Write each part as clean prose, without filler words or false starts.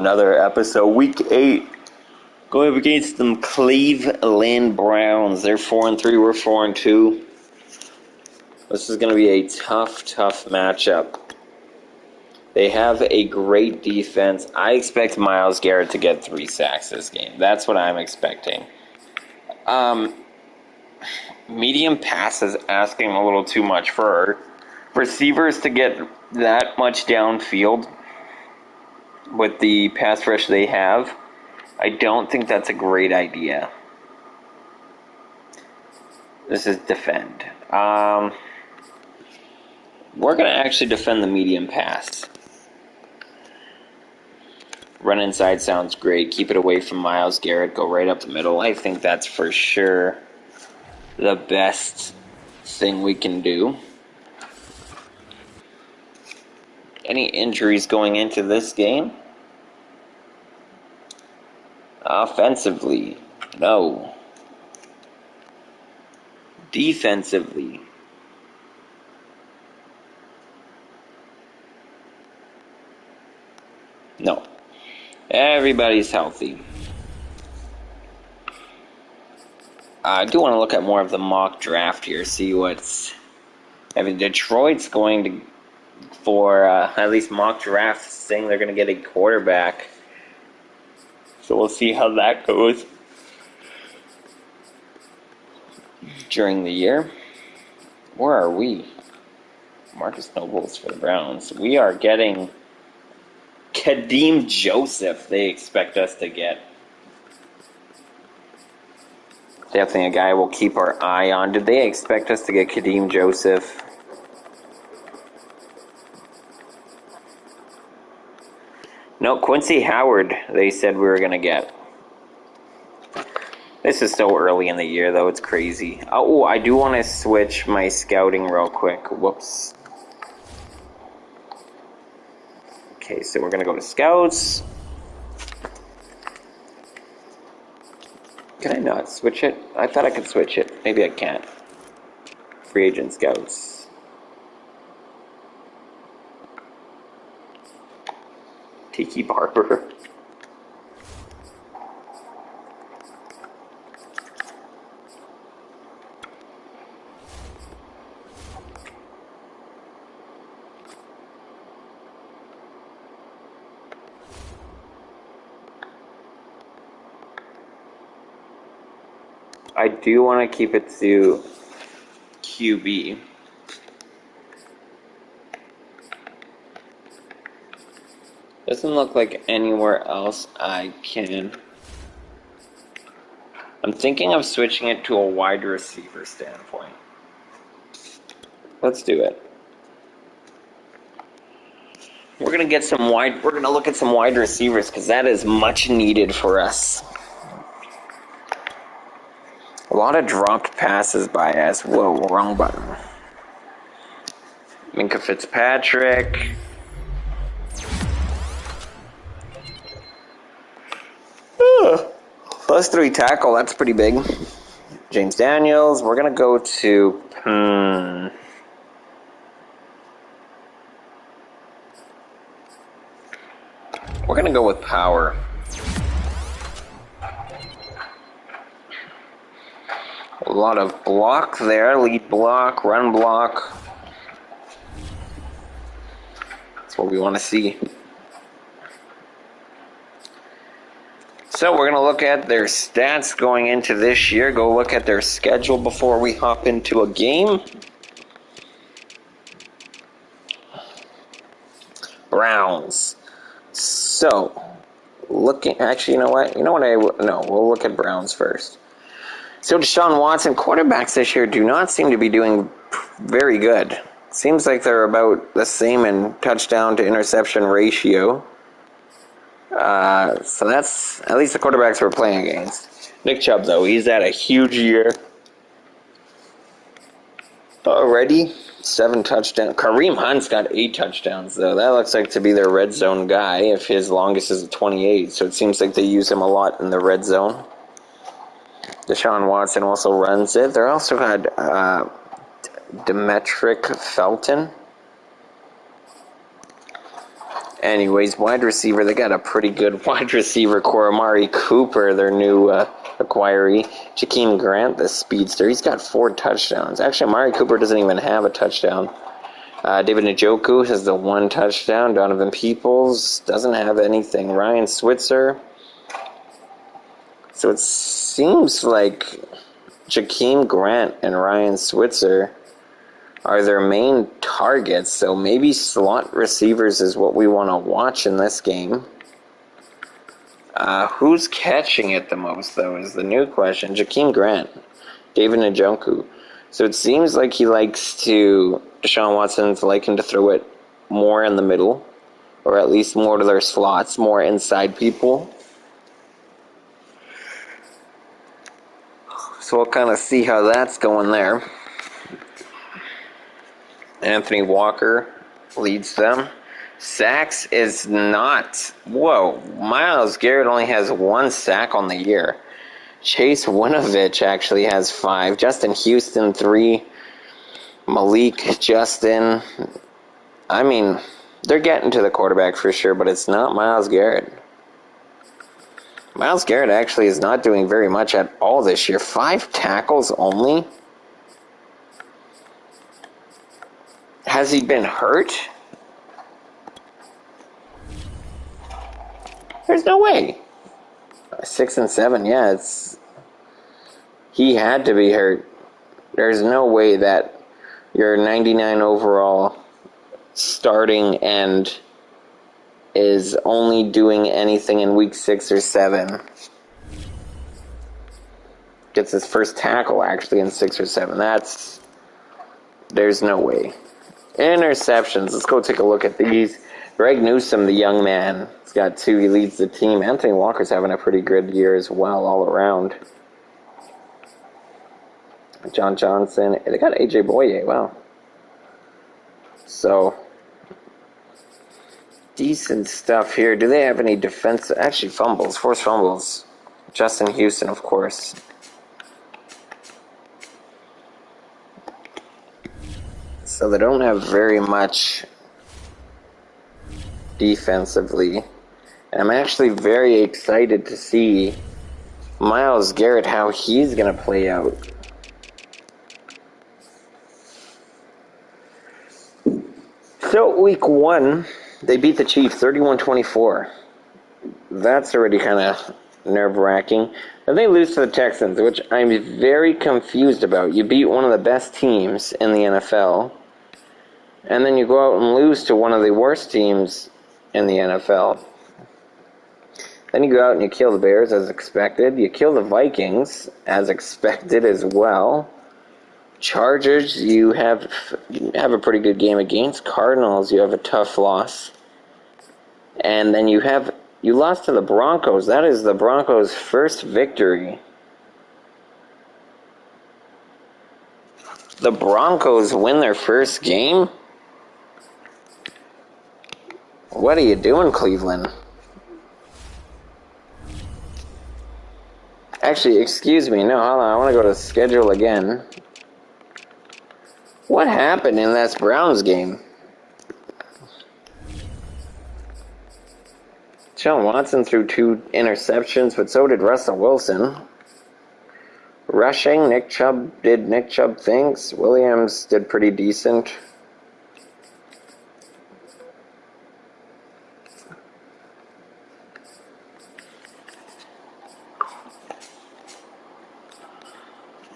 Another episode, week 8, going up against them Cleveland Browns. They're 4-3, we're 4-2. This is going to be a tough matchup. They have a great defense. I expect Myles Garrett to get 3 sacks this game. That's what I'm expecting. Medium pass is asking a little too much for receivers to get that much downfield with the pass rush they have. I don't think that's a great idea. This is defend. We're going to actually defend the medium pass. Run inside sounds great. Keep it away from Myles Garrett. Go right up the middle. I think that's for sure the best thing we can do. Any injuries going into this game? Offensively, no. Defensively, no. Everybody's healthy. I do want to look at more of the mock draft here, see what's... Detroit's going to, for at least mock draft, saying they're going to get a quarterback. So we'll see how that goes during the year. Where are we? Marcus Nobles for the Browns. We are getting Kadeem Joseph, they expect us to get. Definitely a guy we'll keep our eye on. Did they expect us to get Kadeem Joseph? No, Quincy Howard, they said we were going to get. This is so early in the year, though. It's crazy. Oh, I do want to switch my scouting real quick. Whoops. Okay, so we're going to go to scouts. Can I not switch it? I thought I could switch it. Maybe I can't. Free agent scouts. Tiki Barber. I do want to keep it to QB. Doesn't look like anywhere else I can. I'm thinking of switching it to a wide receiver standpoint. Let's do it. We're gonna look at some wide receivers because that is much needed for us. A lot of dropped passes by us. Whoa, wrong button. Minkah Fitzpatrick. Plus 3 tackle, that's pretty big. James Daniels. We're going to go to... We're going to go with power. A lot of block there. Lead block, run block. That's what we want to see. So we're going to look at their stats going into this year. Go look at their schedule before we hop into a game. Browns. So, actually, you know what? We'll look at Browns first. So Deshaun Watson, quarterbacks this year do not seem to be doing very good. Seems like they're about the same in touchdown to interception ratio. So that's at least the quarterbacks we're playing against. Nick Chubb, though, he's had a huge year already. 7 touchdowns. Kareem Hunt's got 8 touchdowns, though. That looks like to be their red zone guy, if his longest is 28. So it seems like they use him a lot in the red zone. Deshaun Watson also runs it. They also had Demetric Felton. Anyways, wide receiver, they got a pretty good wide receiver core. Amari Cooper, their new acquiree. Jakeem Grant, the speedster, he's got 4 touchdowns. Actually, Amari Cooper doesn't even have a touchdown. David Njoku has the 1 touchdown. Donovan Peoples doesn't have anything. Ryan Switzer. So it seems like Jakeem Grant and Ryan Switzer are their main targets, so maybe slot receivers is what we want to watch in this game. Who's catching it the most, though, is the new question. Jakeem Grant, David Njoku. So it seems like Deshaun Watson's liking to throw it more in the middle, or at least more to their slots, more inside people. So we'll kind of see how that's going there. Anthony Walker leads them. Sacks is not. Whoa, Myles Garrett only has 1 sack on the year. Chase Winovich actually has 5. Justin Houston 3. Malik Justin. I mean, they're getting to the quarterback for sure, but it's not Myles Garrett. Myles Garrett actually is not doing very much at all this year. 5 tackles only. Has he been hurt? There's no way. 6 and 7, yeah, he had to be hurt. There's no way that your 99 overall starting end is only doing anything in week 6 or 7. Gets his first tackle actually in 6 or 7. There's no way. Interceptions. Let's go take a look at these. Greg Newsome, the young man, he's got 2. He leads the team. Anthony Walker's having a pretty good year as well, all around. John Johnson. They got AJ Boye. Wow. So, decent stuff here. Do they have any defense? Actually, fumbles. Forced fumbles. Justin Houston, of course. So they don't have very much defensively. And I'm actually very excited to see Myles Garrett, how he's going to play out. So week 1, they beat the Chiefs 31-24. That's already kind of nerve-wracking. And they lose to the Texans, which I'm very confused about. You beat one of the best teams in the NFL, and then you go out and lose to one of the worst teams in the NFL. Then you go out and you kill the Bears as expected. You kill the Vikings as expected as well. Chargers, you have a pretty good game against. Cardinals, you have a tough loss. And then you lost to the Broncos. That is the Broncos' first victory. The Broncos win their first game? What are you doing, Cleveland? Actually, excuse me. No, hold on. I want to go to schedule again. What happened in that Browns game? Deshaun Watson threw 2 interceptions, but so did Russell Wilson. Rushing, Nick Chubb did Nick Chubb things. Williams did pretty decent.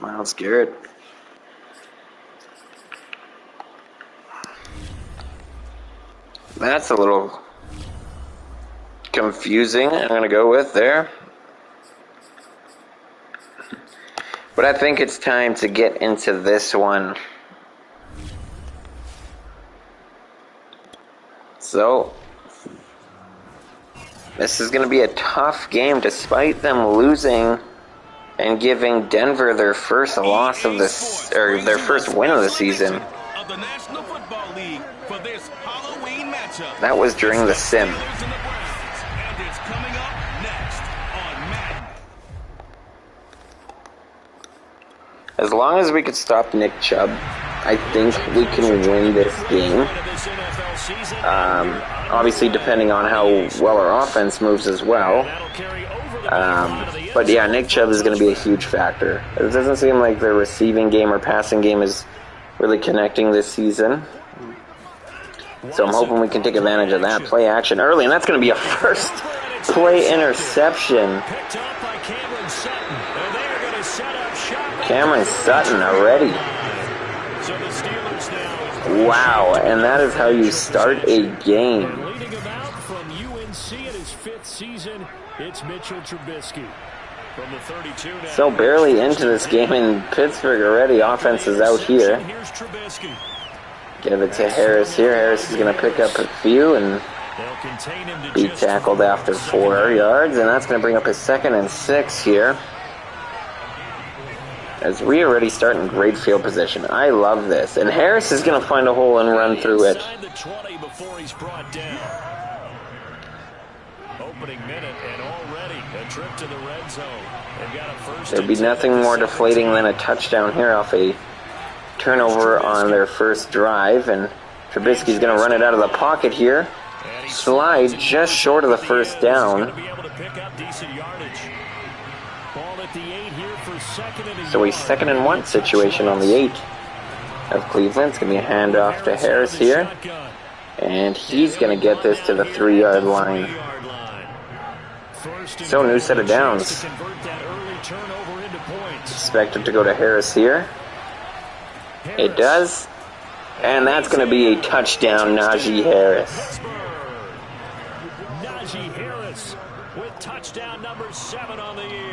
Myles Garrett. That's a little confusing, I'm going to go with there. But I think it's time to get into this one. So, this is going to be a tough game despite them losing and giving Denver their first loss of this, or their first win of the season. That was during the sim. As long as we could stop Nick Chubb, I think we can win this game. Obviously, depending on how well our offense moves as well. But yeah, Nick Chubb is going to be a huge factor. It doesn't seem like their receiving game or passing game is really connecting this season. So I'm hoping we can take advantage of that play action early, and that's going to be a first play interception. Cameron Sutton already. Wow, and that is how you start a game. So barely into this game in Pittsburgh already. Offense is out here. Give it to Harris here. Harris is going to pick up a few and be tackled after 4 yards, and that's going to bring up his 2nd and 6 here. As we already start in great field position. I love this. And Harris is going to find a hole and run through it. There'd be nothing more deflating than a touchdown here off a turnover on their first drive. And Trubisky's going to run it out of the pocket here. Slide just short of the first down. So a 2nd and 1 situation on the 8 of Cleveland. It's going to be a handoff to Harris here. And he's going to get this to the 3-yard line. So new set of downs. Expected to go to Harris here. It does. And that's going to be a touchdown, Najee Harris.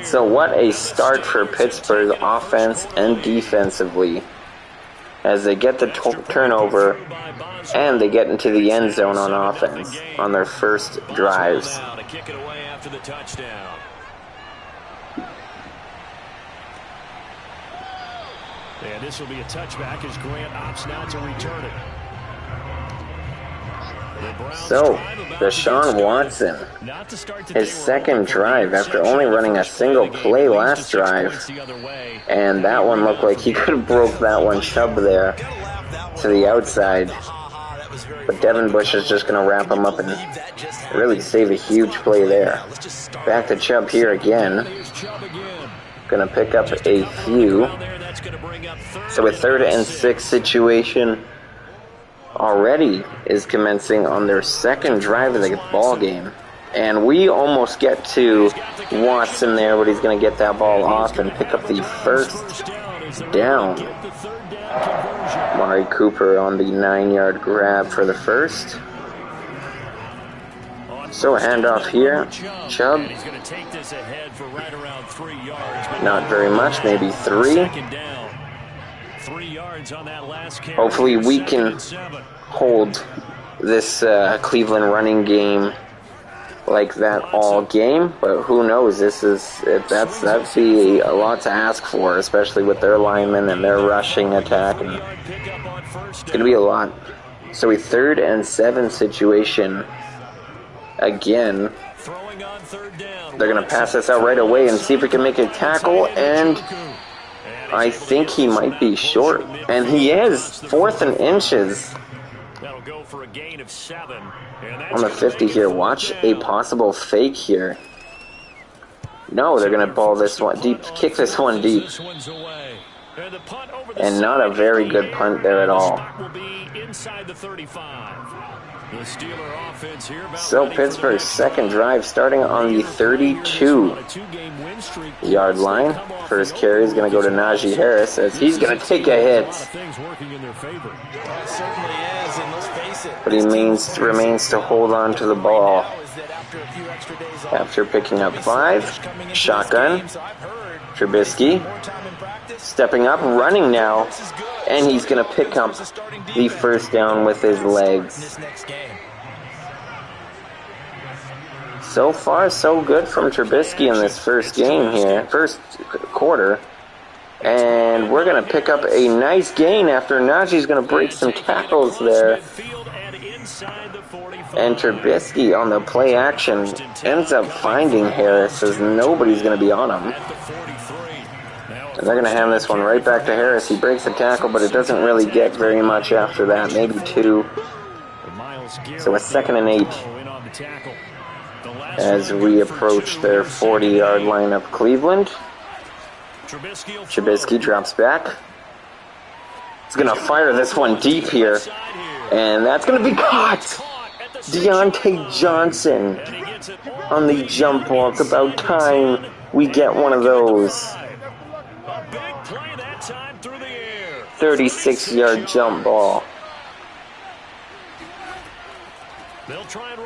So what a start for Pittsburgh offense and defensively as they get the turnover and they get into the end zone on offense on their first drives. And this will be a touchback as Grant opts now to return it. So, Deshaun Watson, his 2nd drive after only running a single play last drive. And that one looked like he could have broke that one. Chubb there to the outside. But Devin Bush is just going to wrap him up and really save a huge play there. Back to Chubb here again. Going to pick up a few. So a 3rd and 6 situation already is commencing on their 2nd drive of the ball game. And we almost get to Watson there, but he's going to get that ball off and pick up the first down. Amari Cooper on the 9-yard grab for the first. So a handoff here. Chubb. Not very much, maybe 3. Hopefully we can hold this Cleveland running game like that all game, but who knows? That'd be a lot to ask for, especially with their linemen and their rushing attack, and it's gonna be a lot. So a 3rd and 7 situation again. They're gonna pass this out right away and see if we can make a tackle, and I think he might be short, and he is. 4th and inches. On the 50 here. Watch a possible fake here. No, they're going to ball this one deep, kick this one deep. And not a very good punt there at all. So Pittsburgh's 2nd drive starting on the 32-yard line. First carry is going to go to Najee Harris as he's going to take a hit. But he remains to hold on to the ball. After picking up 5, shotgun, Trubisky stepping up, running now, and he's going to pick up the first down with his legs. So far, so good from Trubisky in this first game here, first quarter. And we're going to pick up a nice gain after Najee's going to break some tackles there. And Trubisky on the play action ends up finding Harris as nobody's going to be on him. And they're going to hand this one right back to Harris. He breaks the tackle, but it doesn't really get very much after that, maybe 2. So a 2nd and 8 as we approach their 40-yard line of Cleveland. Trubisky drops back. He's going to fire this one deep here. And that's going to be caught. Deontay Johnson on the jump walk. About time we get one of those. 36-yard jump ball.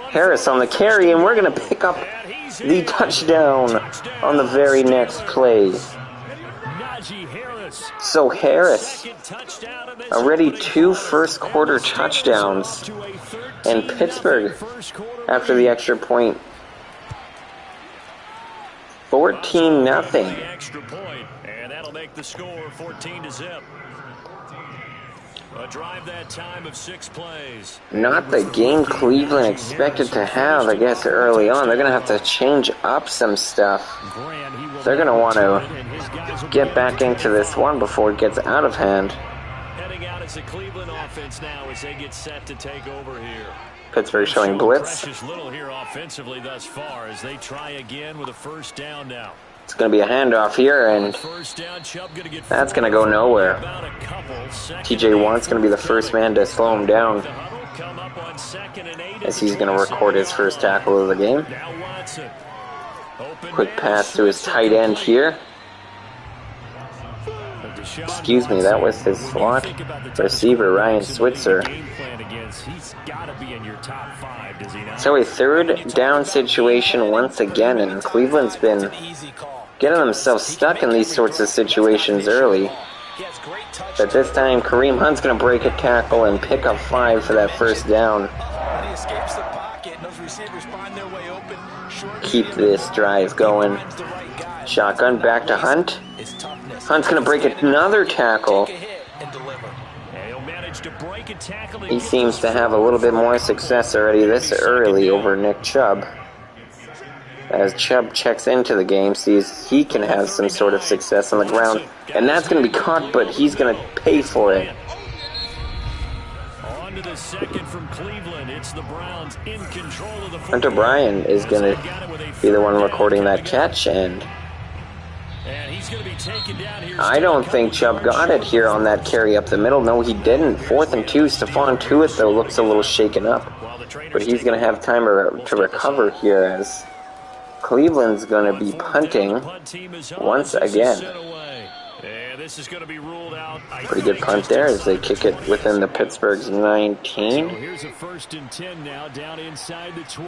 Harris on the carry, and we're going to pick up the touchdown on the very next play. So Harris, already 2 first-quarter touchdowns, and Pittsburgh, after the extra point, 14-0. And that'll make the score 14-0. A drive that time of 6 plays. Not the game Cleveland expected to have, I guess, early on. They're going to have to change up some stuff. They're going to want to get back into this one before it gets out of hand. Heading out as the Cleveland offense now as they get set to take over here. Pittsburgh showing blitz. Little here offensively thus far as they try again with a first down now. It's going to be a handoff here, and that's going to go nowhere. TJ Watt's going to be the first man to slow him down as he's going to record his first tackle of the game. Quick pass to his tight end here. Excuse me, that was his slot receiver, Ryan Switzer. So a 3rd down situation once again, and Cleveland's been getting themselves stuck in these sorts of situations early. But this time, Kareem Hunt's going to break a tackle and pick up 5 for that first down. Keep this drive going. Shotgun back to Hunt. Hunt's going to break another tackle. He seems to have a little bit more success already this early over Nick Chubb. As Chubb checks into the game, sees he can have some sort of success on the ground. And that's going to be caught, but he's going to pay for it. On to the second from Cleveland. It's the Browns in control of the Hunter Bryan is going to be the one recording that catch, and he's going to be taken down here. I don't think Chubb got it here on that carry up the middle. No, he didn't. 4th and 2. Stephon Tuitt, though, looks a little shaken up. But he's going to have time to recover here as Cleveland's going to be punting once again. Pretty good punt there as they kick it within the Pittsburgh's 19.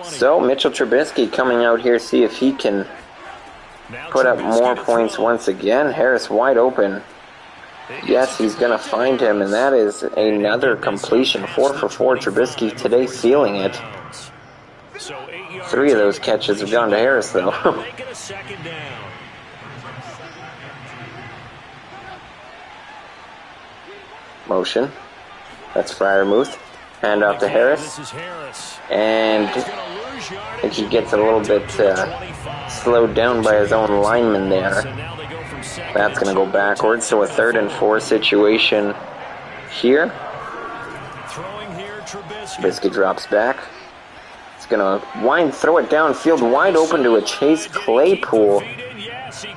So Mitchell Trubisky coming out here, see if he can put up more points once again. Harris wide open. Yes, he's going to find him, and that is another completion. 4 for 4. Trubisky today sealing it. 3 of those catches have gone to Harris, though. Motion. That's Freiermuth. Hand off to Harris. And I think he gets a little bit slowed down by his own lineman there. That's going to go backwards. So a 3rd and 4 situation here. Trubisky drops back. It's going to throw it downfield wide open to a Chase Claypool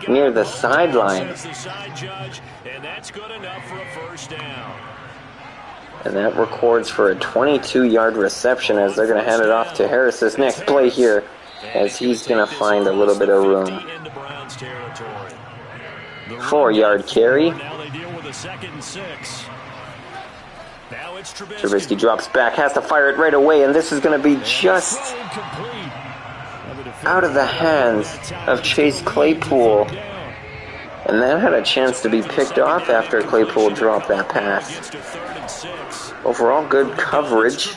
near the sideline. And that records for a 22-yard reception as they're going to hand it off to Harris this next play here as he's going to find a little bit of room. 4-yard carry. Trubisky drops back, has to fire it right away, and this is going to be just out of the hands of Chase Claypool. And that had a chance to be picked off after Claypool dropped that pass. Overall, good coverage.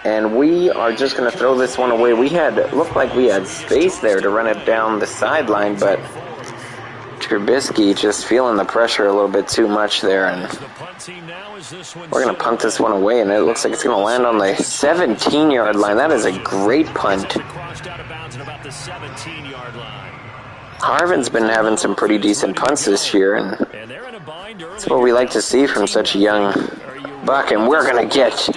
And we are just going to throw this one away. Looked like we had space there to run it down the sideline, but Trubisky just feeling the pressure a little bit too much there. And we're going to punt this one away, and it looks like it's going to land on the 17-yard line. That is a great punt. Harvin's been having some pretty decent punts this year, and that's what we like to see from such a young buck. And we're going to get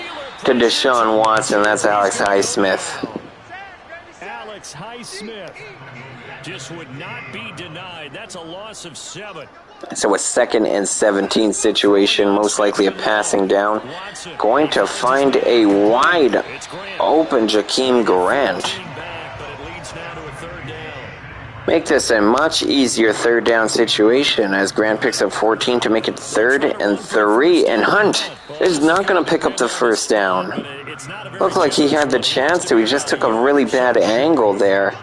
to Deshaun Watson. That's Alex Highsmith. Alex Highsmith just would not be denied. That's a loss of 7. So a 2nd and 17 situation, most likely a passing down. Going to find a wide open Jakeem Grant. Make this a much easier 3rd down situation as Grant picks up 14 to make it 3rd and 3. And Hunt is not going to pick up the 1st down. Looked like he had the chance to. He just took a really bad angle there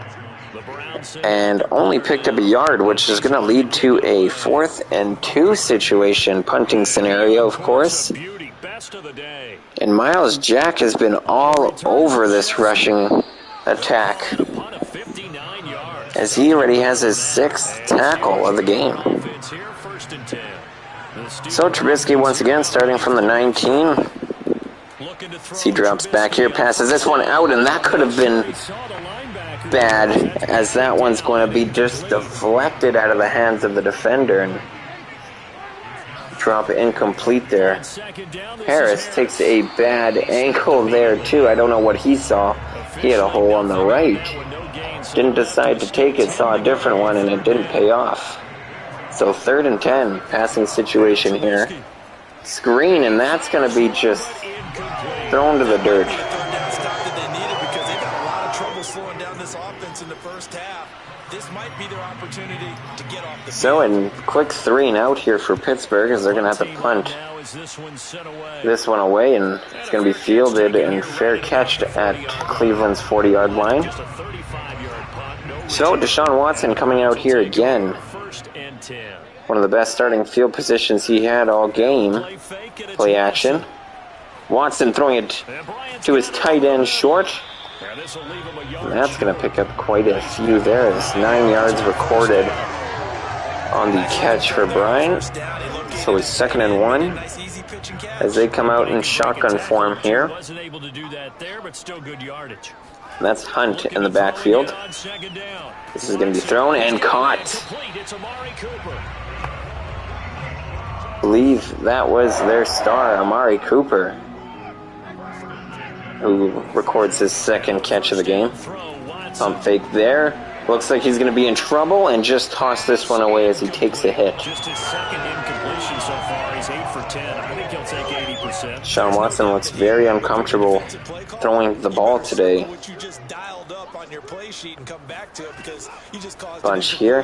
and only picked up a yard, which is going to lead to a 4th and 2 situation, punting scenario, of course. And Miles Jack has been all over this rushing attack, as he already has his 6th tackle of the game. So Trubisky once again starting from the 19. As he drops back here, passes this one out, and that could have been bad, as that one's going to be just deflected out of the hands of the defender and drop incomplete there. Harris takes a bad ankle there too. I don't know what he saw. He had a hole on the right. Didn't decide to take it, saw a different one, and it didn't pay off. So 3rd and 10, passing situation here. Screen, and that's going to be just thrown to the dirt. So in quick 3 and out here for Pittsburgh, as they're going to have to punt this one away, and it's going to be fielded and fair catched at Cleveland's 40-yard line. So Deshaun Watson coming out here again. One of the best starting field positions he had all game. Play action. Watson throwing it to his tight end short. And that's going to pick up quite a few there. It's 9 yards recorded on the catch for Bryant. So it's 2nd and 1 as they come out in shotgun form here. And that's Hunt in the backfield. This is going to be thrown and caught. I believe that was their star, Amari Cooper, who records his 2nd catch of the game. Pump fake there. Looks like he's going to be in trouble and just toss this one away as he takes a hit. Just his 2nd incompletion so far. He's 8 for 10. I think he'll take 80%. Sean Watson looks very uncomfortable throwing the ball today. Bunch here.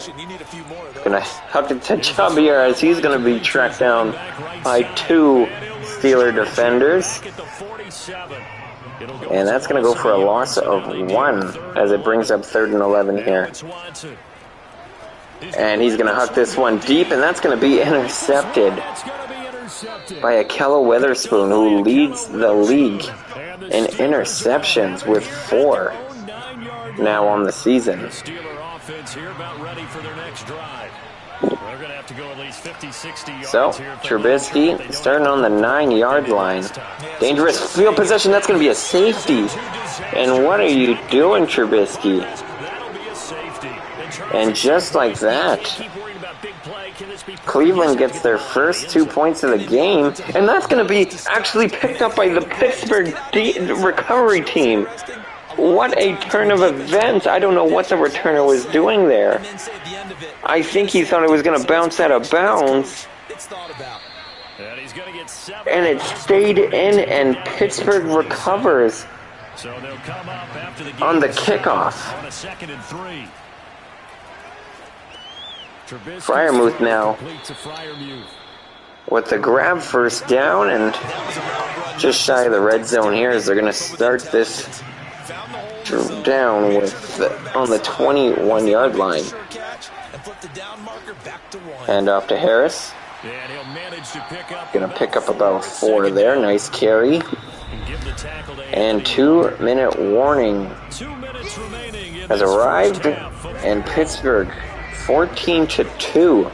Gonna huck it to Chubb here as he's gonna be tracked down by 2 Steeler defenders. And that's gonna go for a loss of 1 as it brings up 3rd and 11 here. And he's gonna huck this one deep, and that's gonna be intercepted by Ahkello Witherspoon, who leads the league in interceptions with 4 now on the season. So Trubisky starting on the 9-yard line. Dangerous field position. That's going to be a safety. And what are you doing, Trubisky? And just like that, Cleveland gets their first 2 points of the game, and that's going to be actually picked up by the Pittsburgh recovery team. What a turn of events. I don't know what the returner was doing there. I think he thought it was going to bounce out of bounds, and it stayed in, and Pittsburgh recovers on the kickoff. Freiermuth now with the grab, first down, and just shy of the red zone here as they're going to start this down with on the 21-yard line. Hand off to Harris. Going to pick up about 4 there. Nice carry. And 2-minute warning has arrived, and Pittsburgh 14-2.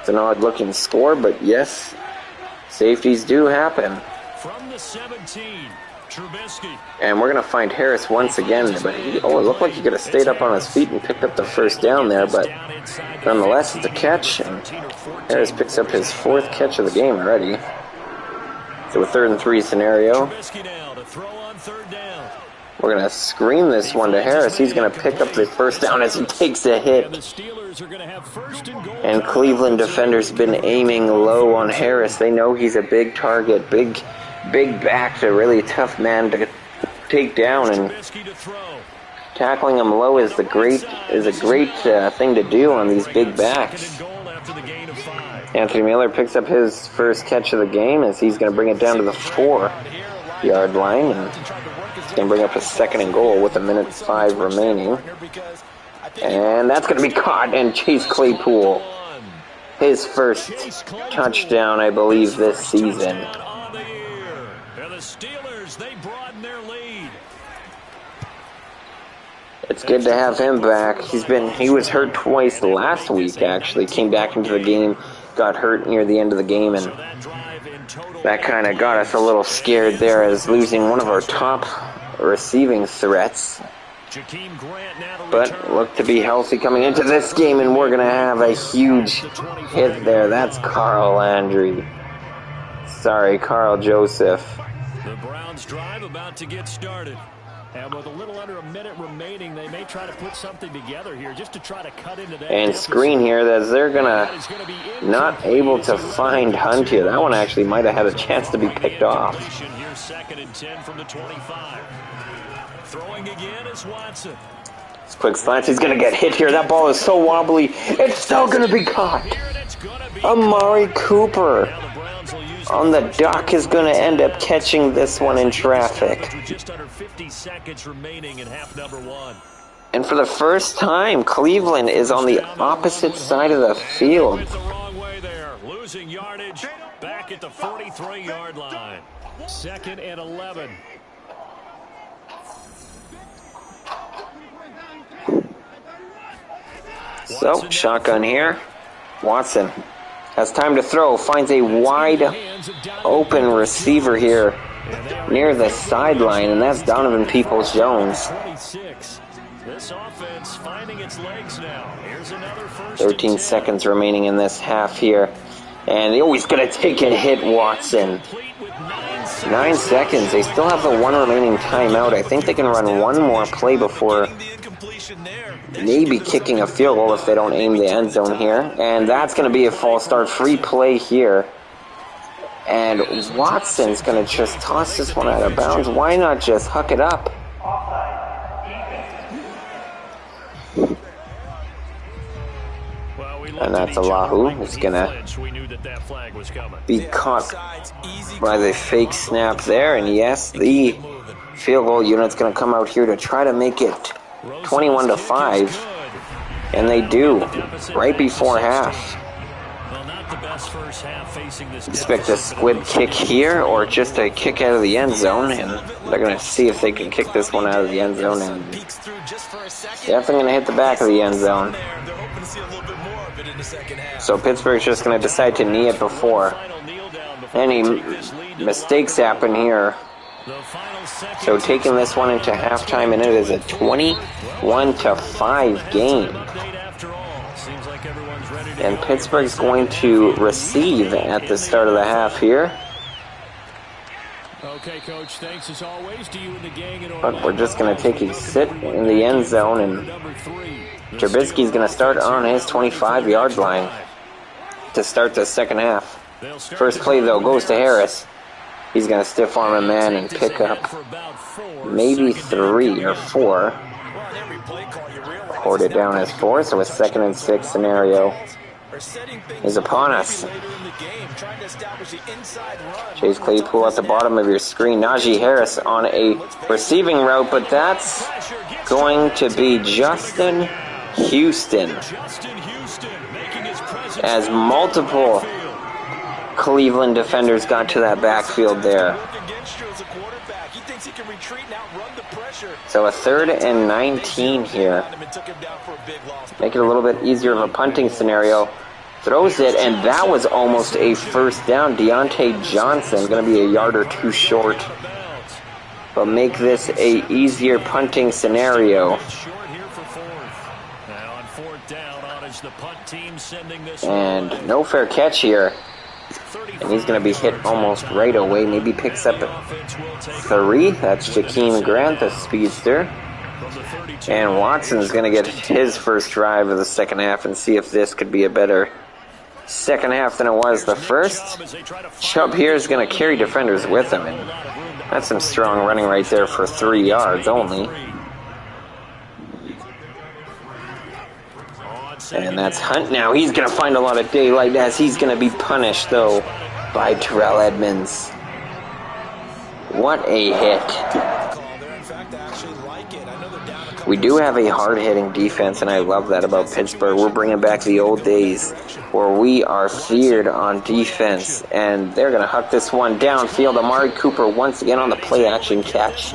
It's an odd-looking score, but yes, safeties do happen. From the 17, Trubisky. And we're going to find Harris once again, but it looked like he could have stayed up on his feet and picked up the first down there, but nonetheless, it's a catch, and Harris picks up his 4th catch of the game already. to a 3rd and 3 scenario. Trubisky now to throw on 3rd down. We're going to screen this one to Harris. He's going to pick up the first down as he takes a And hit. the Steelers are going to have 1st and goal. And Cleveland defenders been aiming low on Harris. They know he's a big target, big back, a really tough man to take down, and Trubisky to throw. tackling him low is a great thing to do on these big backs. 2nd and goal after the gain of 5. Anthony Miller picks up his first catch of the game as he's going to bring it down to the 4-yard line, and he's going to bring up a 2nd and goal with 1:05 remaining. And that's going to be caught, and Chase Claypool, his first touchdown, I believe, this season. On the year. And the Steelers, they broaden their lead. It's good to have him back. He was hurt twice last week, actually. Came back into the game, got hurt near the end of the game, and that kind of got us a little scared there as losing one of our top receiving threats. Jakeem Grant now to But return. look to be healthy coming into this game, and we're going to have a huge hit there. That's Carl Landry. Sorry, Carl Joseph. The Browns drive about to get started. And with a little under a minute remaining, they may try to put something together here just to try to cut into that. And deficit. screen here, as they're going That to is gonna be not able to find Hunt here. That one actually might have had a chance to be picked off. Here, 2nd and 10 from the 25. Throwing again is Watson. It's quick slants. He's going to get hit here. That ball is so wobbly. It's still going to be caught. Here and it's gonna be Amari Cooper Now the Browns will use on the dock is going to end up catching this one in traffic. with just under 50 seconds remaining in half number 1. And for the first time, Cleveland is on the opposite side of the field. Went the wrong way there, losing yardage back at the 43-yard line. 2nd and 11. So, shotgun here. Watson has time to throw, finds a wide open receiver here near the sideline, and that's Donovan Peoples-Jones. 26. This offense finding its legs now. Here's another 1st 13 and 10. seconds remaining in this half here. And he's going to take a hit, Watson. Complete with 9 seconds. 9 seconds. They still have the one remaining timeout. I think they can run one more play before maybe kicking a field goal if they don't aim the end zone here. And that's going to be a false start. Free play here. And Watson's going to just toss this one out of bounds. Why not just huck it up? And that's Allahu. It's going to be caught by the fake snap there. And yes, the field goal unit's going to come out here to try to make it 21-5. And they do, right before half. Expect a squib kick here or just a kick out of the end zone, and they're going to see if they can kick this one out of the end zone, and definitely going to hit the back of the end zone. So Pittsburgh's just going to decide to knee it before any mistakes happen here. So taking this one into halftime, and it is a 21-5 game. And Pittsburgh's going to receive at the start of the half here. Okay, Coach, thanks as always to you and the gang in But we're just going to take a sit in the end zone, and Trubisky's going to start on his 25-yard line to start the second half. First play, though, goes to Harris. He's going to stiff arm a man and pick up maybe 3 or 4. Recorded down as 4, so a 2nd and 6 scenario is upon us. Chase Claypool at the bottom of your screen. Najee Harris on a receiving route, but that's going to be Justin Houston. As multiple Cleveland defenders got to that backfield there. So a 3rd and 19 here. Make it a little bit easier of a punting scenario. Throws it, and that was almost a first down. Deontay Johnson going to be a yard or 2 short. But make this a easier punting scenario. And no fair catch here. And he's going to be hit almost right away. Maybe picks up 3. That's Jakeem Grant, the speedster. And Watson's going to get his first drive of the second half and see if this could be a better second half than it was the first. Chubb here is going to carry defenders with him. And that's some strong running right there for 3 yards only. And that's Hunt now. He's going to find a lot of daylight as he's going to be punished, though, by Terrell Edmunds. What a hit. We do have a hard-hitting defense, and I love that about Pittsburgh. We're bringing back the old days where we are feared on defense, and they're going to huck this one downfield. Amari Cooper once again on the play-action catch.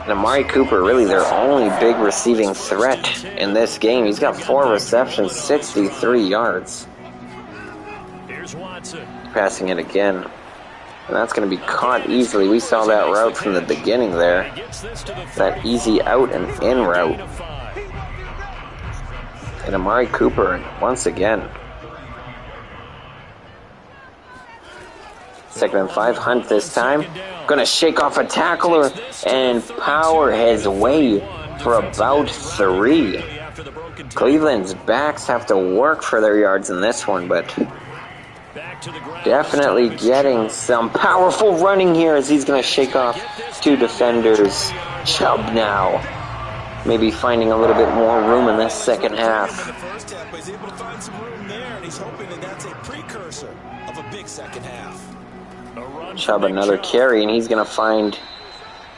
And Amari Cooper, really their only big receiving threat in this game. He's got 4 receptions, 63 yards. Passing it again. And that's going to be caught easily. We saw that route from the beginning there. That easy out and in route. And Amari Cooper once again. 2nd and 5, Hunt this time. Going to shake off a tackler and power his way for about 3. Cleveland's backs have to work for their yards in this one, but definitely getting some powerful running here as he's going to shake off 2 defenders. Chubb now maybe finding a little bit more room in this second half. He's able to find some room there, and he's hoping that that's a precursor of a big second half. Chubb another carry, and he's going to find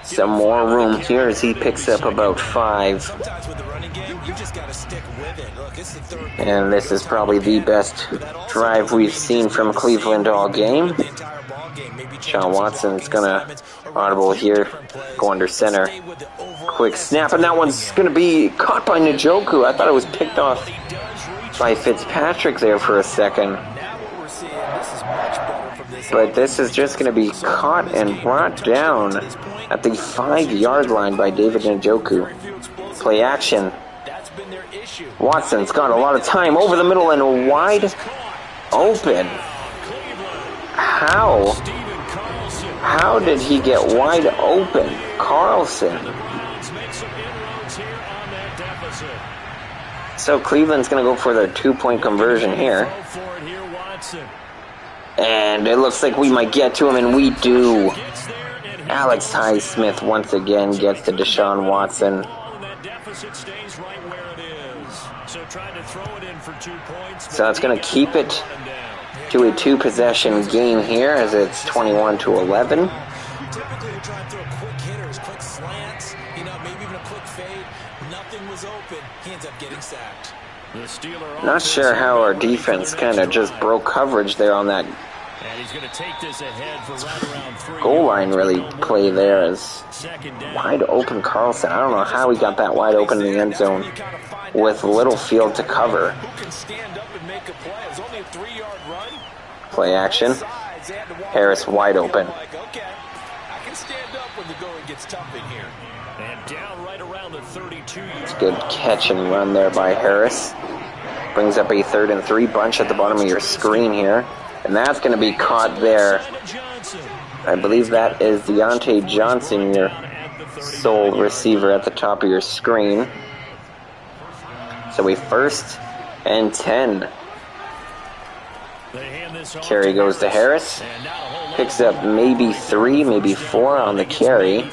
some more room here as he picks up about 5. Sometimes with the running game, you just got to stick with it. Look, it's the third. And this is probably the best drive we've seen from Cleveland all game. Sean Watson's going to audible here, go under center. Quick snap, and that one's going to be caught by Njoku. I thought it was picked off by Fitzpatrick there for a second. But this is just going to be caught and brought down at the 5-yard line by David Njoku. Play action. Watson's got a lot of time over the middle and wide open. How did he get wide open? Carlson. So Cleveland's going to go for their 2-point conversion here. And it looks like we might get to him, and we do. Alex Highsmith once again gets to Deshaun Watson. So it's going to keep it to a 2-possession game here as it's 21-11. Typically, you're trying to throw quick hitters, quick slants, maybe even a quick fade. Nothing was open. He ends up getting sacked. Not sure how our defense kind of just broke coverage there on that goal line really play there as wide open Carlson. I don't know how he got that wide open in the end zone with little field to cover. Play action. Harris wide open. It's a good catch and run there by Harris. Brings up a 3rd and 3 bunch at the bottom of your screen here. And that's going to be caught there. I believe that is Deontay Johnson, your sole receiver at the top of your screen. So a 1st and 10. Carry goes to Harris. Picks up maybe 3, maybe 4 on the carry.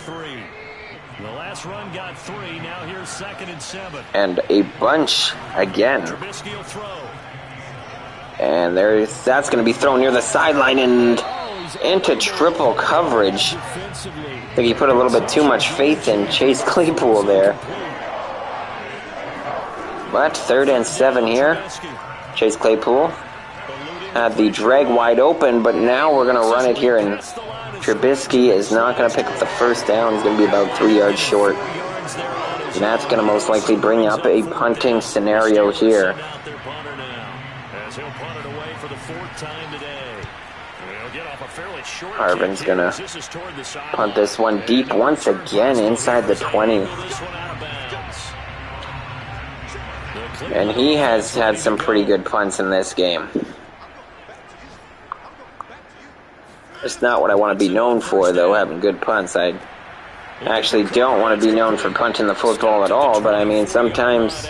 And a bunch again. And that's going to be thrown near the sideline and into triple coverage. I think he put a little bit too much faith in Chase Claypool there. But 3rd and 7 here. Chase Claypool had the drag wide open, but now we're going to run it here, and Trubisky is not going to pick up the first down. He's going to be about 3 yards short. And that's going to most likely bring up a punting scenario here. Harvin's going to punt this one deep once again inside the 20. And he has had some pretty good punts in this game. It's not what I want to be known for, though, having good punts. I actually don't want to be known for punting the football at all, but I mean, sometimes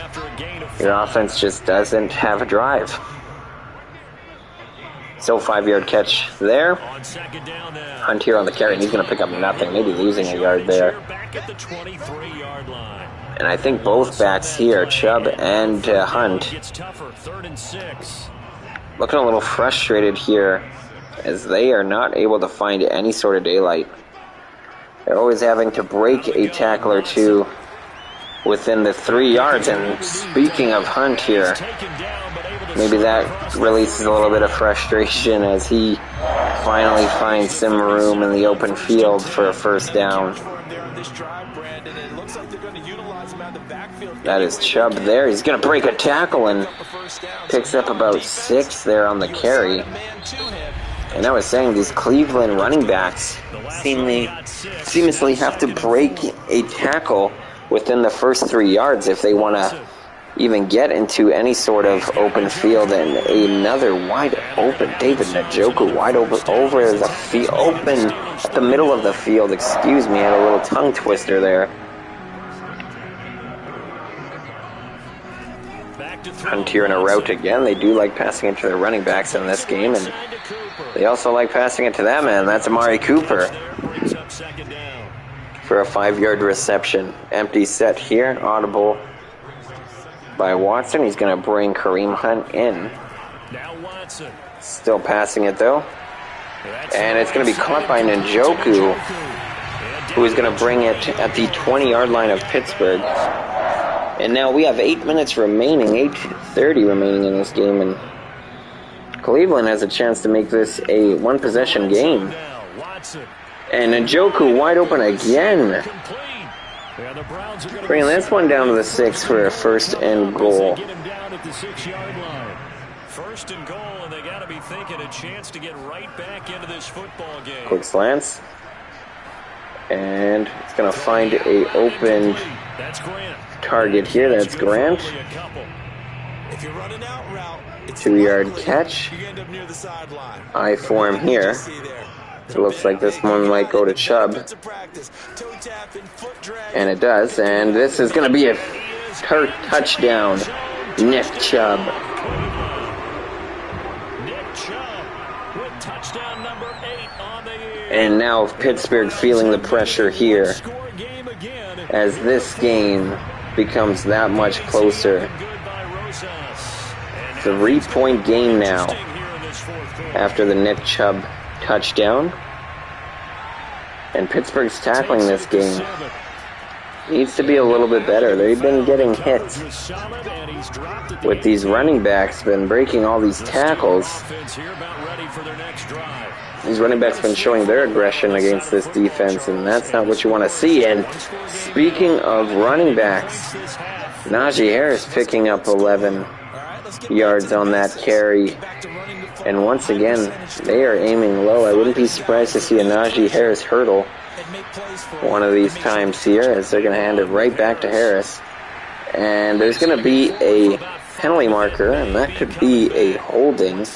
your offense just doesn't have a drive. So 5-yard catch there. Hunt here on the carry, and he's going to pick up nothing, maybe losing a yard there. And I think both backs here, Chubb and Hunt, looking a little frustrated here as they are not able to find any sort of daylight. They're always having to break a tackle or two within the 3 yards. And speaking of Hunt here, maybe that releases a little bit of frustration as he finally finds some room in the open field for a first down. That is Chubb there. He's going to break a tackle and picks up about 6 there on the carry. And I was saying, these Cleveland running backs seamlessly have to break a tackle within the first 3 yards if they want to even get into any sort of open field. And another wide open David Njoku, wide open over the field, open at the middle of the field. Excuse me, I had a little tongue twister there. Hunt here in a route again. They do like passing it to their running backs in this game, and they also like passing it to that man. That's Amari Cooper for a 5-yard reception. Empty set here, audible by Watson. He's going to bring Kareem Hunt in. Still passing it though, and it's going to be caught by Njoku, who is going to bring it at the 20-yard line of Pittsburgh. And now we have 8 minutes remaining, 8:30 remaining in this game, and Cleveland has a chance to make this a one-possession game. And Njoku wide open again. Bringing this one down to the 6 for a first and goal. First and goal, and they got to be thinking a chance to get right back into this football game. Quick slants. And it's going to find a open target here. That's Grant. 2-yard catch. Eye for him here. It looks like this one might go to Chubb. And it does. And this is going to be a touchdown. Nick Chubb. And now Pittsburgh feeling the pressure here as this game becomes that much closer. 3-point game now after the Nick Chubb touchdown. And Pittsburgh's tackling this game needs to be a little bit better. They've been getting hit with these running backs, been breaking all these tackles. These running backs have been showing their aggression against this defense, and that's not what you want to see. And speaking of running backs, Najee Harris picking up 11 yards on that carry. And once again, they are aiming low. I wouldn't be surprised to see a Najee Harris hurdle one of these times here, as they're going to hand it right back to Harris. And there's going to be a penalty marker, and that could be a holding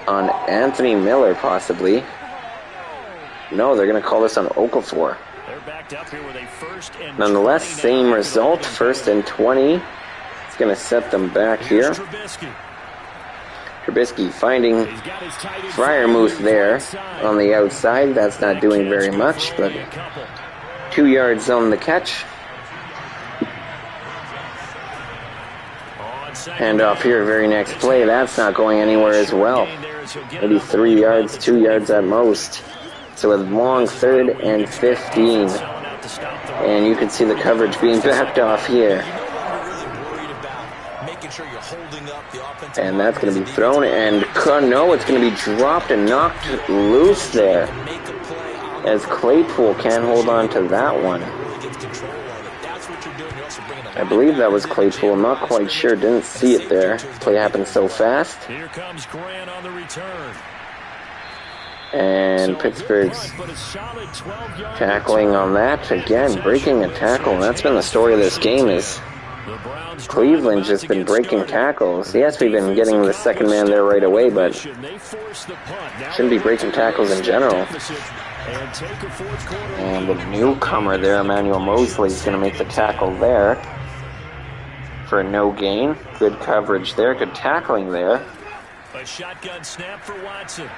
on Anthony Miller, possibly. No, they're going to call this on Okafor. Nonetheless, same result, 1st and 20. It's going to set them back here. Trubisky finding Freiermuth there on the outside. That's not doing very much, but 2 yards on the catch. Hand off here, very next play. That's not going anywhere as well. Maybe 3 yards, 2 yards at most. So a long 3rd and 15. And you can see the coverage being backed off here. And that's going to be thrown, and no, it's going to be dropped and knocked loose there, as Claypool can't hold on to that one. I believe that was Claypool. I'm not quite sure. Didn't see it there. Play happened so fast. Here comes Grant on the return. And Pittsburgh's tackling on that. Again, breaking a tackle. And that's been the story of this game, is The Browns Cleveland's just been breaking tackles. Yes, we've been getting the second man there right away, but shouldn't be breaking tackles in general. And the newcomer there, Emmanuel Moseley, is going to make the tackle there for no gain. Good coverage there, good tackling there. A shotgun snap for Watson.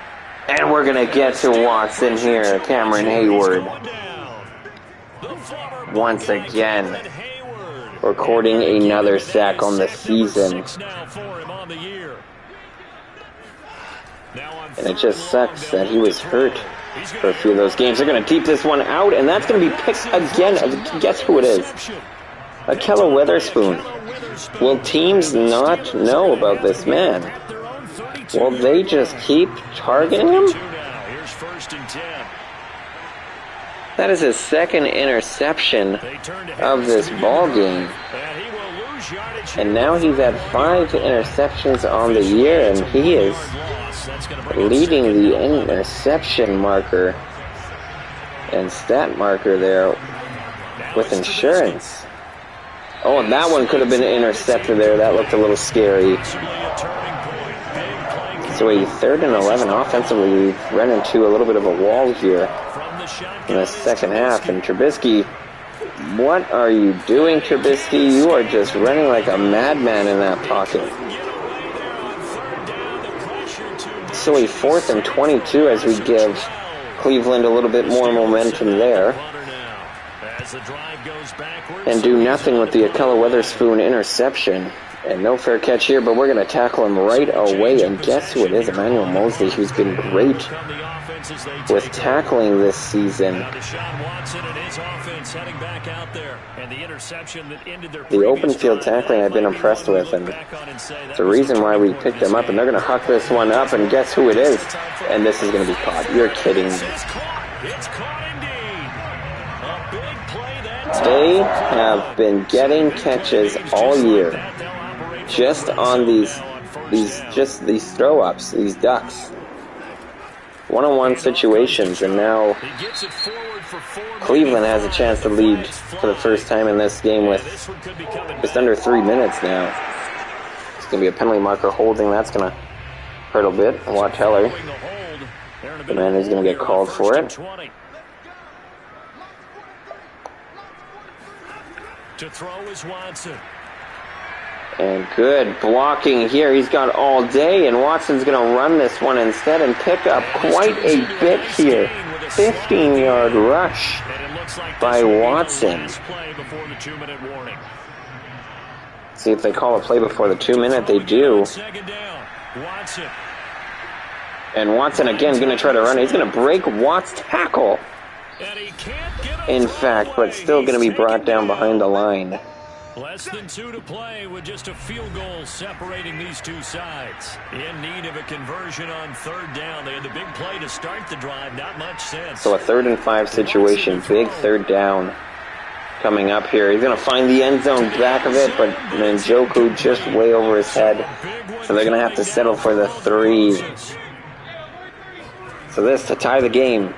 And we're going to get to Watson here, Cameron Hayward. Once again, recording another sack on the season. And it just sucks that he was hurt for a few of those games. They're going to deep this one out, and that's going to be picked again. Guess who it is? Ahkello Witherspoon. Will teams not know about this man? Will they just keep targeting him? That is his second interception of this ball game. And now he's had 5 interceptions on the year, and he is leading the interception marker and stat marker there with insurance. Oh, and that one could have been intercepted there. That looked a little scary. So a 3rd and 11 offensively. We've run into a little bit of a wall here in the second half. And Trubisky, what are you doing, Trubisky? You are just running like a madman in that pocket. So a 4th and 22 as we give Cleveland a little bit more momentum there. And do nothing with the Ahkello Witherspoon interception. And no fair catch here, but we're going to tackle him right away. And guess who it is? Emmanuel Moseley, who's been great with tackling this season. The open field tackling I've been impressed with, and it's the reason why we picked them up. And they're going to huck this one up, and guess who it is? And this is going to be caught. You're kidding me. They have been getting catches all year, just on these throw-ups, these ducks. One-on-one situations, and now Cleveland has a chance to lead for the first time in this game with just under 3 minutes now. It's going to be a penalty marker holding. That's going to hurt a bit. Watt Teller, the man who's going to get called for it. To throw is Watson. And good blocking here. He's got all day, and Watson's going to run this one instead and pick up quite a bit here. 15-yard rush by Watson. See if they call a play before the 2-minute. They do. And Watson again is going to try to run. He's going to break Watt's tackle. In fact, but still going to be brought down behind the line. Less than 2 to play with just a field goal separating these two sides. In need of a conversion on 3rd down. They had the big play to start the drive. Not much sense. So a 3rd and 5 situation. Big 3rd down coming up here. He's going to find the end zone back of it, but Njoku just way over his head. So they're going to have to settle for the 3. So this to tie the game.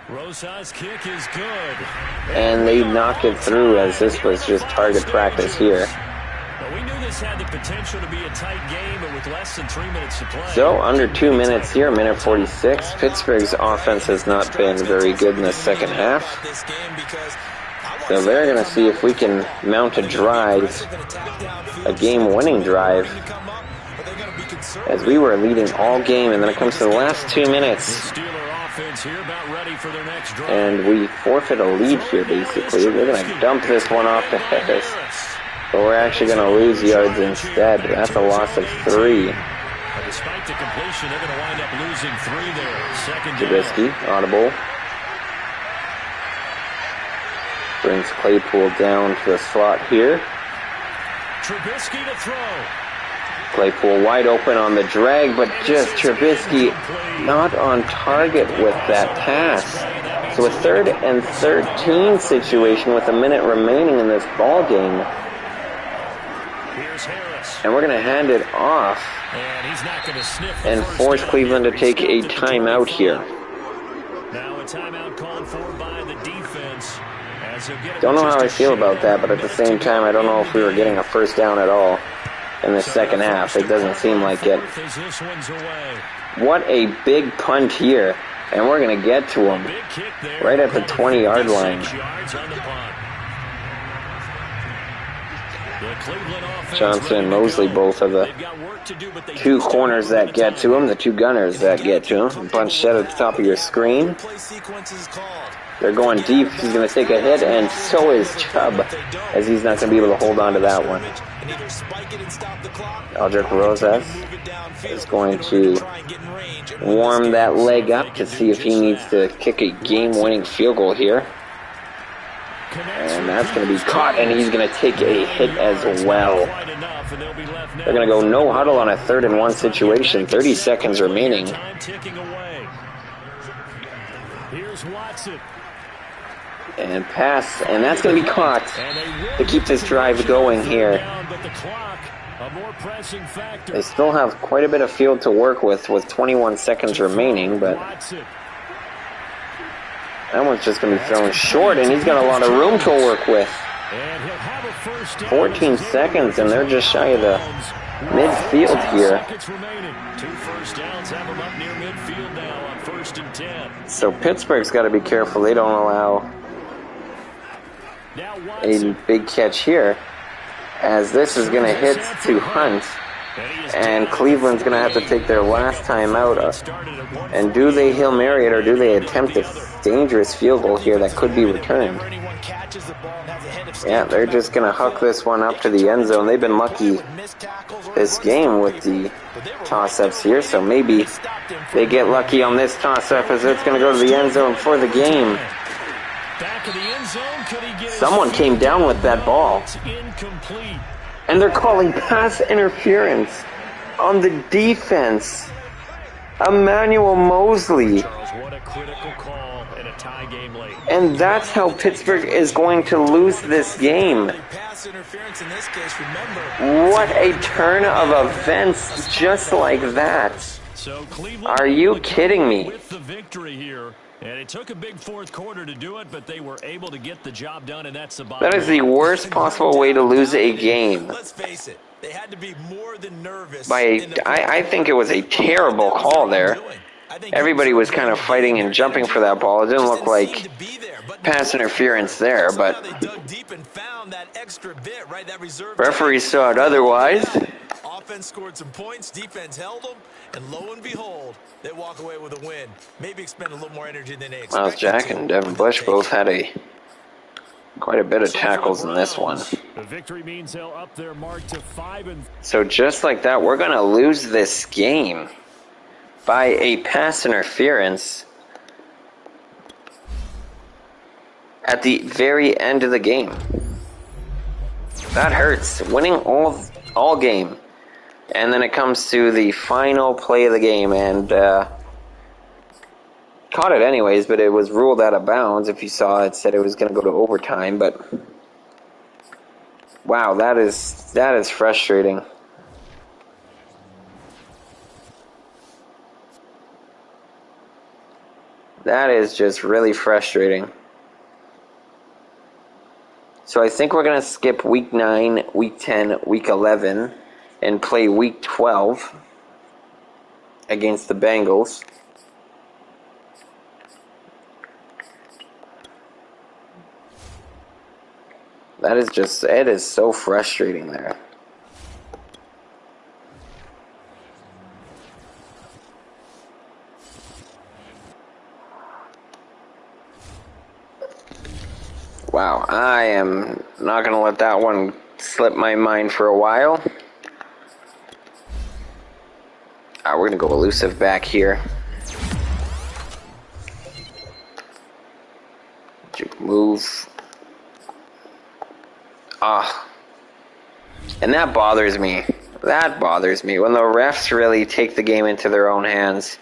Rosa's kick is good. And they knock it through as this was just target practice here. Well, we knew this had the potential to be a tight game, but with less than 3 minutes to play. So under 2 minutes here, minute 46. Pittsburgh's offense has not been very good in the second half. So they're going to see if we can mount a drive, a game-winning drive, as we were leading all game, and then it comes to the last 2 minutes. And we forfeit a lead here, basically. They're going to dump this one off to Harris. But we're actually going to lose yards instead. That's a loss of 3. Despite the completion, they're going to wind up losing 3 there. Second Trubisky, audible. Brings Claypool down to the slot here. Trubisky to throw. Claypool wide open on the drag, but just Trubisky not on target with that pass. So a 3rd and 13 situation with a minute remaining in this ball game. And we're going to hand it off and force Cleveland to take a timeout here. Now a timeout called for by the defense Don't know how I feel about that, but at the same time, I don't know if we were getting a first down at all in the second half. It doesn't seem like it. What a big punt here, and we're going to get to him right at the 20-yard line. Johnson and Mosley both are the two corners that get to him, the two gunners that get to him. Bunch set at the top of your screen. They're going deep. He's going to take a hit, and so is Chubb, as he's not going to be able to hold on to that one. Aldrich Rosas is going to warm that leg up to see if he needs to kick a game-winning field goal here. And that's going to be caught, and he's going to take a hit as well. They're going to go no huddle on a 3rd-and-1 situation. 30 seconds remaining. And pass, and that's going to be caught to keep this drive going here. They still have quite a bit of field to work with 21 seconds remaining, but that one's just going to be thrown short, and he's got a lot of room to work with. 14 seconds, and they're just shy of the midfield here. So Pittsburgh's got to be careful. They don't allow a big catch here, as this is going to hit to Hunt, and Cleveland's going to have to take their last time out. And do they Hail Mary it, or do they attempt a dangerous field goal here that could be returned? Yeah, they're just going to huck this one up to the end zone. They've been lucky this game with the toss-ups here, so maybe they get lucky on this toss-up as it's going to go to the end zone for the game. Someone came down with that ball. And they're calling pass interference on the defense. Emmanuel Mosley. And that's how Pittsburgh is going to lose this game. What a turn of events just like that. Are you kidding me? And it took a big fourth quarter to do it, but they were able to get the job done, and that's the bottom. That is the worst possible way to lose a game. Let's face it, they had to be more than nervous. I think it was a terrible call there. Everybody was kind of fighting and jumping for that ball. It didn't look like pass interference there, but referee saw it otherwise. Offense scored some points, defense held them, and lo and behold, they walk away with a win. Maybe expend a little more energy than they expected. Miles Jack and Devin Bush both had quite a bit of tackles in this one. The victory means they'll up their mark to 5. So just like that, we're going to lose this game by a pass interference at the very end of the game. That hurts. Winning all game. And then it comes to the final play of the game, and caught it anyways, but it was ruled out of bounds. If you saw it, said it was going to go to overtime, but wow, that is frustrating. That is just really frustrating. So I think we're going to skip Week 9, Week 10, Week 11, and play Week 12 against the Bengals. It is so frustrating there. Wow, I am not going to let that one slip my mind for a while. We're going to go elusive back here. Move. And that bothers me. That bothers me. When the refs really take the game into their own hands.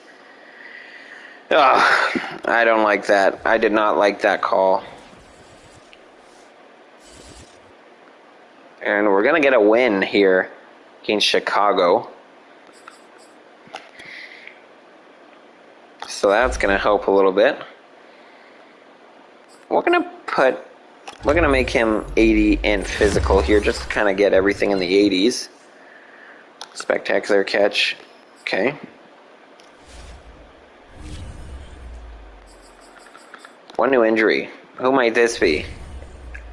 I don't like that. I did not like that call. And we're going to get a win here against Chicago. So that's going to help a little bit. We're going to put We're going to make him 80 and physical here, just to kind of get everything in the 80s. Spectacular catch. Okay. One new injury. Who might this be?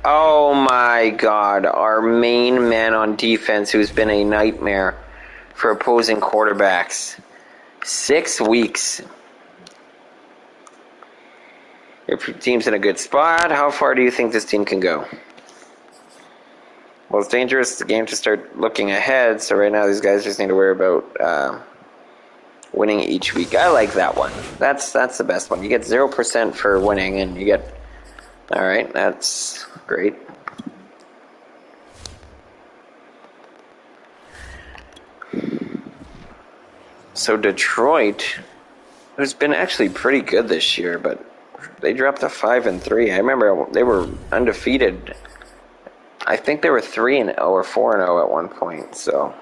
Oh my god, our main man on defense who's been a nightmare for opposing quarterbacks. 6 weeks. Your team's in a good spot. How far do you think this team can go? Well, it's dangerous the game to start looking ahead, so right now these guys just need to worry about winning each week. I like that one. That's the best one. You get 0% for winning, and you get... Alright, that's great. So Detroit, who's been actually pretty good this year, but they dropped to 5-3. I remember they were undefeated. I think they were 3-0 or 4-0 at one point, so...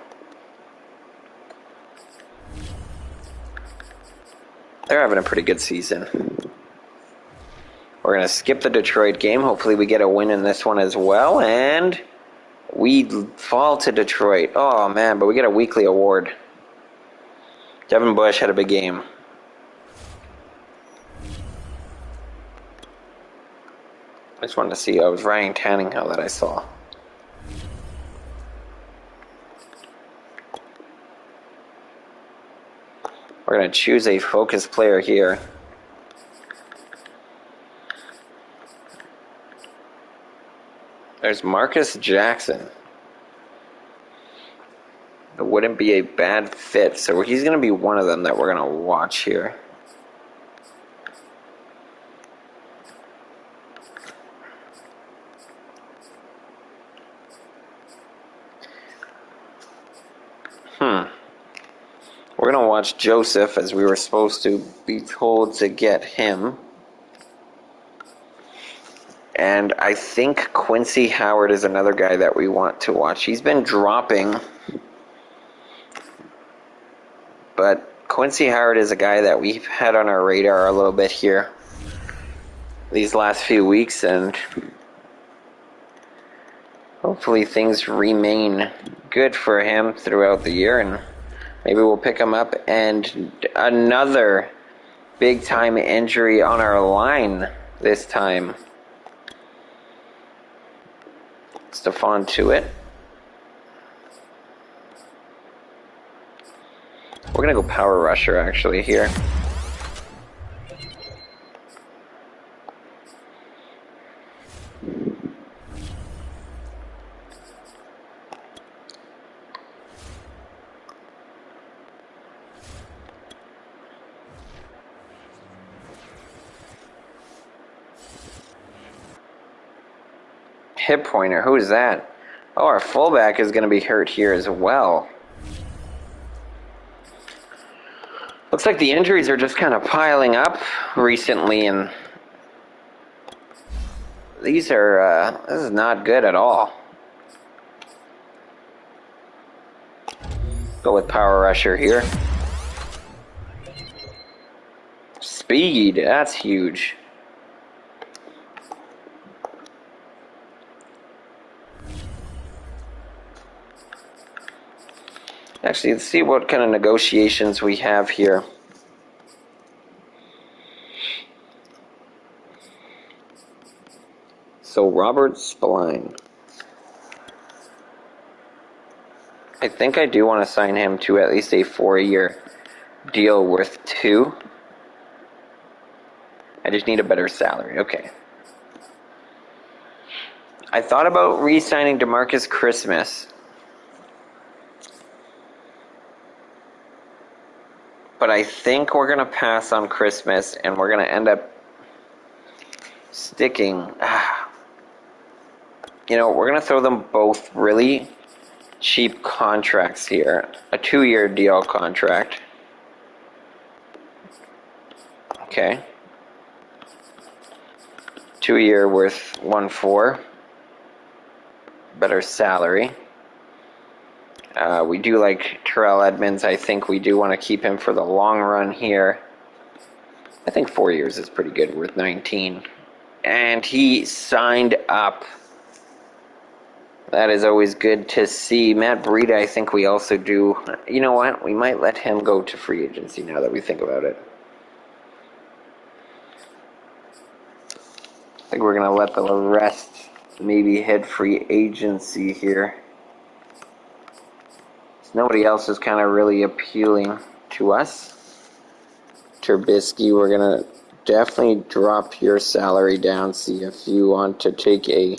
They're having a pretty good season. We're going to skip the Detroit game. Hopefully we get a win in this one as well. And we fall to Detroit. Oh, man, but we get a weekly award. Devin Bush had a big game. I just wanted to see. I was Ryan Tannehill that I saw. We're going to choose a focus player here. There's Marcus Jackson. It wouldn't be a bad fit, so he's going to be one of them that we're going to watch here. We're going to watch Joseph, as we were supposed to be told to get him. And I think Quincy Howard is another guy that we want to watch. He's been dropping, but Quincy Howard is a guy that we've had on our radar a little bit here these last few weeks, and hopefully things remain good for him throughout the year, and maybe we'll pick him up. And another big-time injury on our line this time. Stephon Tuitt. We're going to go power rusher, actually, here. Hip pointer, who is that? Oh, our fullback is going to be hurt here as well. Looks like the injuries are just kind of piling up recently, and these are, this is not good at all. Go with power rusher here. Speed, that's huge. Actually, let's see what kind of negotiations we have here. So, Robert Spillane. I think I do want to sign him to at least a 4-year deal worth 2. I just need a better salary. Okay. I thought about re-signing DeMarcus Christmas. But I think we're going to pass on Christmas, and we're going to end up sticking. You know, we're going to throw them both really cheap contracts here. A 2-year deal contract. Okay. 2-year worth 1.4. Better salary. We do like Terrell Edmonds. I think we do want to keep him for the long run here. I think 4 years is pretty good, worth 19. And he signed up. That is always good to see. Matt Breida, I think we also do. You know what? We might let him go to free agency now that we think about it. I think we're going to let the rest maybe hit free agency here. Nobody else is kind of really appealing to us. Trubisky, we're going to definitely drop your salary down. See if you want to take a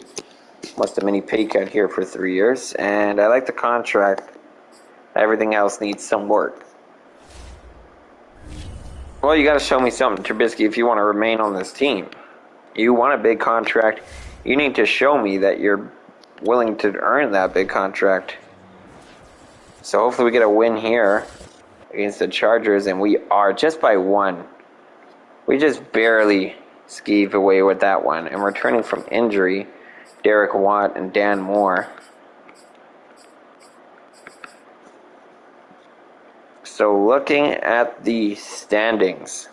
mini pay cut here for 3 years. And I like the contract. Everything else needs some work. Well, you got to show me something, Trubisky, if you want to remain on this team. You want a big contract. You need to show me that you're willing to earn that big contract. So hopefully we get a win here against the Chargers, and we are just by 1. We just barely skeeved away with that one. And returning from injury, Derek Watt and Dan Moore. So looking at the standings,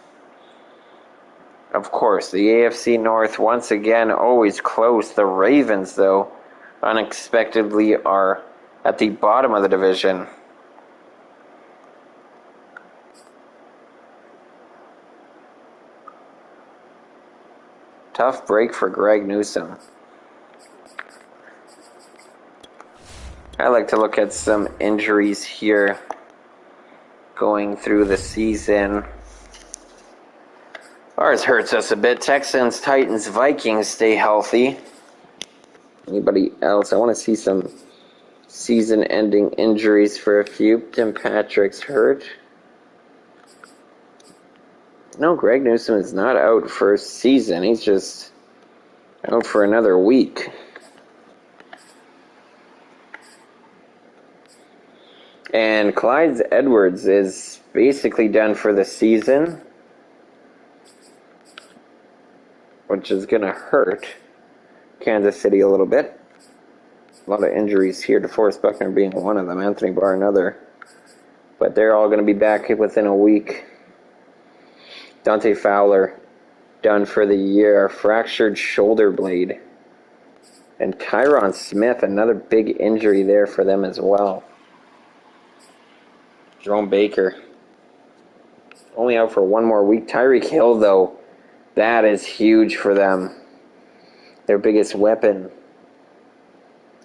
of course, the AFC North once again always close. The Ravens, though, unexpectedly are at the bottom of the division. Tough break for Greg Newsome. I like to look at some injuries here going through the season. Ours hurts us a bit. Texans, Titans, Vikings stay healthy. Anybody else? I want to see some season-ending injuries for a few. Tim Patrick's hurt. No, Greg Newsome is not out for a season. He's just out for another week. And Clyde Edwards is basically done for the season, which is going to hurt Kansas City a little bit. A lot of injuries here, DeForest Buckner being one of them, Anthony Barr another. But they're all going to be back within a week. Dante Fowler done for the year, fractured shoulder blade. And Tyron Smith, another big injury there for them as well. Jerome Baker only out for one more week. Tyreek Hill, though, that is huge for them. Their biggest weapon.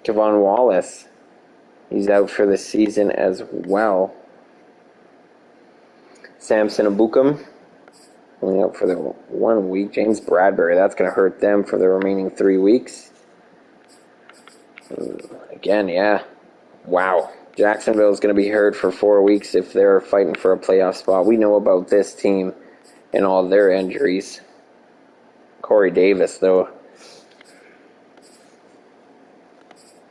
Kevon Wallace, he's out for the season as well. Samson Ebukam, only out for the 1 week. James Bradbury, that's going to hurt them for the remaining 3 weeks. Again, yeah. Wow. Jacksonville is going to be hurt for 4 weeks if they're fighting for a playoff spot. We know about this team and all their injuries. Corey Davis, though.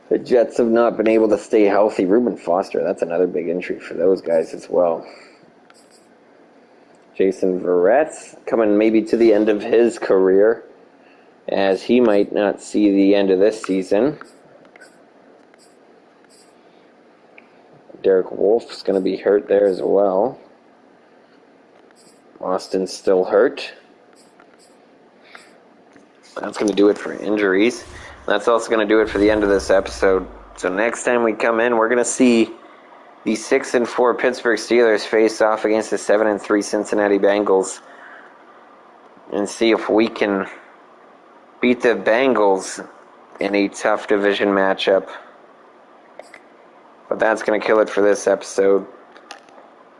The Jets have not been able to stay healthy. Reuben Foster, that's another big injury for those guys as well. Jason Verrett coming maybe to the end of his career, as he might not see the end of this season. Derek Wolf's going to be hurt there as well. Austin's still hurt. That's going to do it for injuries. That's also going to do it for the end of this episode. So next time we come in, we're going to see the 6-4 Pittsburgh Steelers face off against the 7-3 Cincinnati Bengals, and see if we can beat the Bengals in a tough division matchup. But that's going to kill it for this episode.